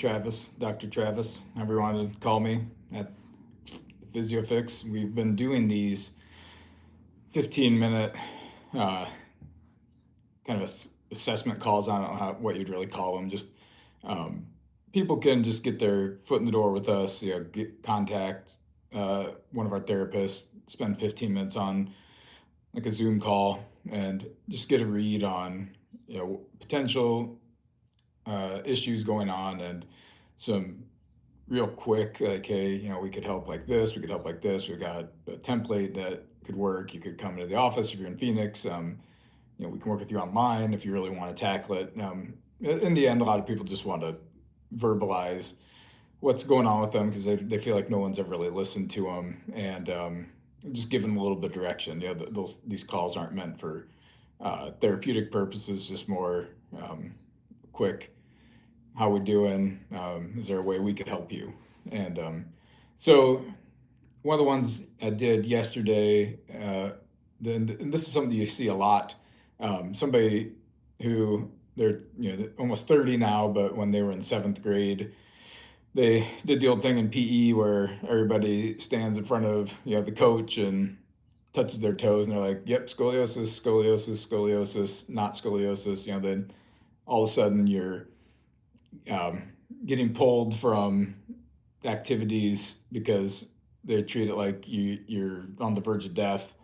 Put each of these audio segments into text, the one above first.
Travis, Dr. Travis, however you want to call me at PhysioFix. We've been doing these 15-minute uh, kind of assessment calls. I don't know what you'd really call them. Just um, people can just get their foot in the door with us. Get contact one of our therapists. Spend 15 minutes on like a Zoom call and just get a read on potential issues going on and some real quick like, hey, we could help like this, we could help like this, we've got a template that could work. You could come into the office if you're in Phoenix. We can work with you online if you really want to tackle it. In the end, a lot of people just want to verbalize what's going on with them because they feel like no one's ever really listened to them, and just give them a little bit of direction. These calls aren't meant for therapeutic purposes, just more quick. How we doing? Is there a way we could help you? And so one of the ones I did yesterday, and this is something you see a lot. Somebody who they're almost 30 now, but when they were in seventh grade, they did the old thing in PE where everybody stands in front of the coach and touches their toes, and they're like, "Yep, scoliosis, scoliosis, scoliosis, not scoliosis." Then all of a sudden you're um, getting pulled from activities because they treat it like you're on the verge of death.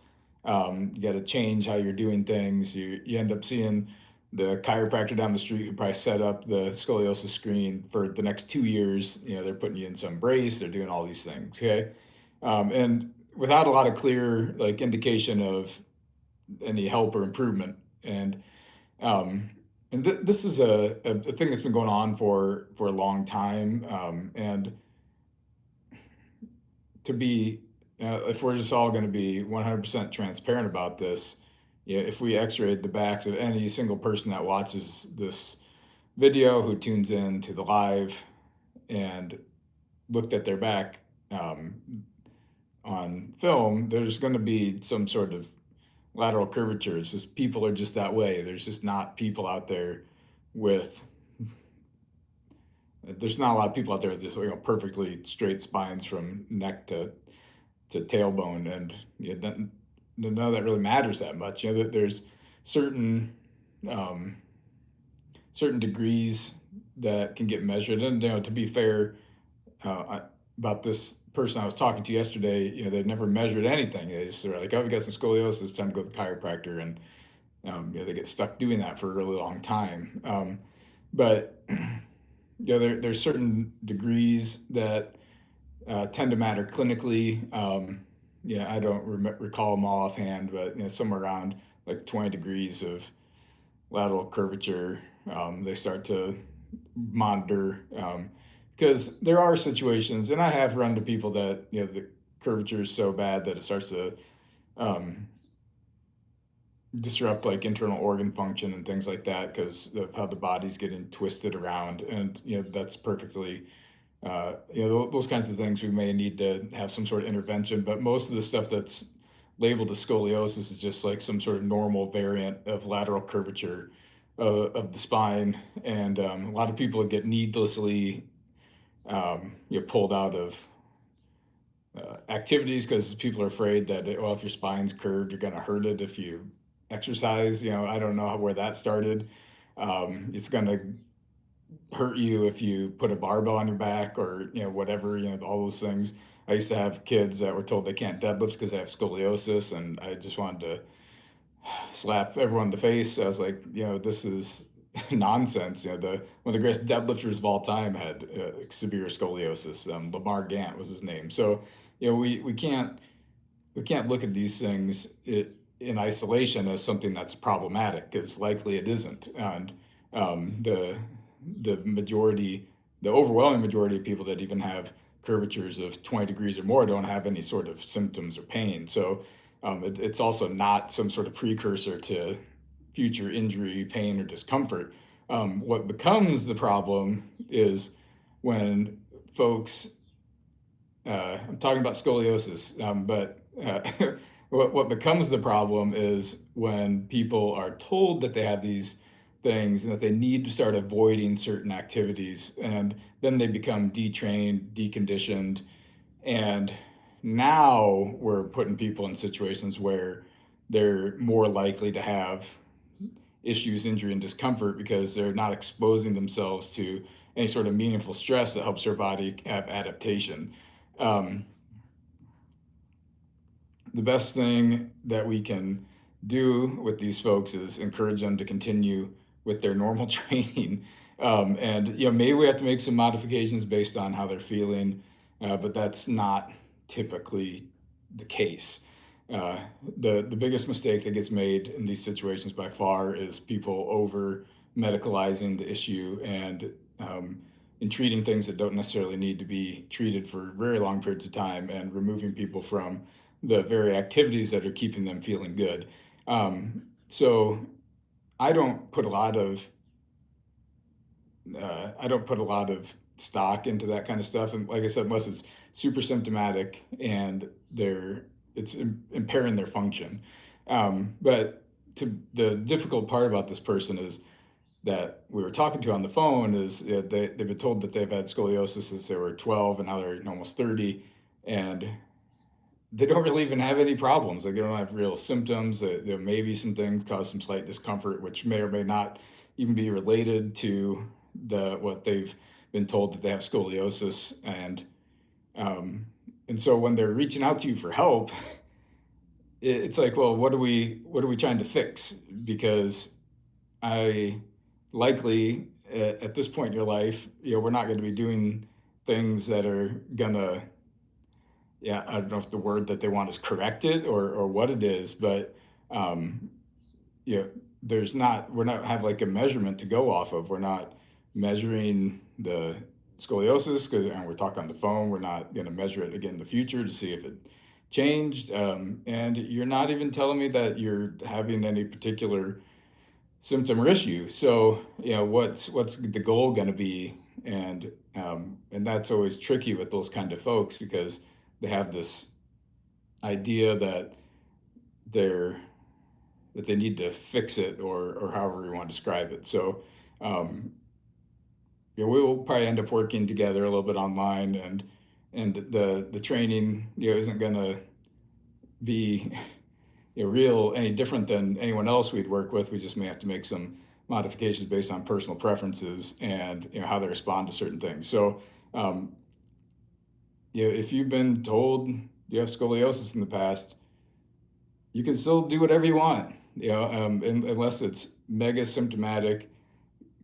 You got to change how you're doing things. You end up seeing the chiropractor down the street who probably set up the scoliosis screen for the next 2 years. They're putting you in some brace. They're doing all these things. Okay, and without a lot of clear like indication of any help or improvement. Um, this is a thing that's been going on for a long time. And to be, if we're just all going to be 100% transparent about this, if we x-rayed the backs of any single person that watches this video who tunes in to the live and looked at their back um, on film, there's going to be some sort of lateral curvature. It's just people are just that way. There's just not people out there with there's not a lot of people out there with just perfectly straight spines from neck to tailbone, and none of that really matters that much. There's certain um, certain degrees that can get measured, and to be fair, about this person I was talking to yesterday, they'd never measured anything. They just were like, "Oh, we got some scoliosis. It's time to go to the chiropractor," and they get stuck doing that for a really long time. But there's certain degrees that tend to matter clinically. I don't recall them all offhand, but somewhere around like 20 degrees of lateral curvature, they start to monitor. Because there are situations, and I have run to people that the curvature is so bad that it starts to um, disrupt like internal organ function and things like that because of how the body's getting twisted around, and that's perfectly those kinds of things we may need to have some sort of intervention. But most of the stuff that's labeled as scoliosis is just like some sort of normal variant of lateral curvature of the spine, and a lot of people get needlessly pulled out of activities because people are afraid that well, if your spine's curved, you're going to hurt it if you exercise. I don't know where that started. It's going to hurt you if you put a barbell on your back or whatever. All those things. I used to have kids that were told they can't deadlift because they have scoliosis, and I just wanted to slap everyone in the face. I was like, this is nonsense. One of the greatest deadlifters of all time had severe scoliosis. Lamar Gant was his name. So, we can't look at these things in isolation as something that's problematic, because likely it isn't. And the overwhelming majority of people that even have curvatures of 20 degrees or more don't have any sort of symptoms or pain. So it's also not some sort of precursor to future injury, pain, or discomfort. What becomes the problem is when folks, I'm talking about scoliosis, but what becomes the problem is when people are told that they have these things and that they need to start avoiding certain activities. And then they become detrained, deconditioned. And now we're putting people in situations where they're more likely to have issues, injury, and discomfort because they're not exposing themselves to any sort of meaningful stress that helps their body have adaptation. Um, the best thing that we can do with these folks is encourage them to continue with their normal training. And maybe we have to make some modifications based on how they're feeling, but that's not typically the case. Uh, the biggest mistake that gets made in these situations by far is people over medicalizing the issue and in treating things that don't necessarily need to be treated for very long periods of time and removing people from the very activities that are keeping them feeling good. So I don't put a lot of I don't put a lot of stock into that kind of stuff. And like I said, unless it's super symptomatic and it's impairing their function. But the difficult part about this person is that we were talking to on the phone is they've been told that they've had scoliosis since they were 12 and now they're almost 30. And they don't really even have any problems. Like they don't have real symptoms. There may be some things cause some slight discomfort, which may or may not even be related to what they've been told that they have scoliosis. Um, and so when they're reaching out to you for help, it's like, well, what are we trying to fix? Because I likely at this point in your life, we're not going to be doing things that are gonna, yeah, I don't know if the word that they want is corrected or what it is, but um, you know, we're not have like a measurement to go off of. We're not measuring the scoliosis and we're talking on the phone. We're not going to measure it again in the future to see if it changed. And you're not even telling me that you're having any particular symptom or issue. So, what's the goal going to be? And that's always tricky with those kind of folks because they have this idea that they're that they need to fix it or however you want to describe it. So, um, we will probably end up working together a little bit online, and the training isn't going to be real any different than anyone else we'd work with. We just may have to make some modifications based on personal preferences and how they respond to certain things. So, um, if you've been told you have scoliosis in the past, you can still do whatever you want, unless it's mega symptomatic,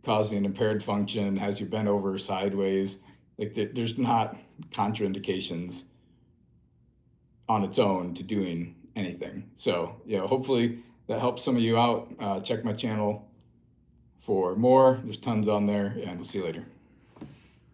causing impaired function, has you bent over sideways. Like there's not contraindications on its own to doing anything. So, hopefully that helps some of you out. Check my channel for more. There's tons on there, and we'll see you later.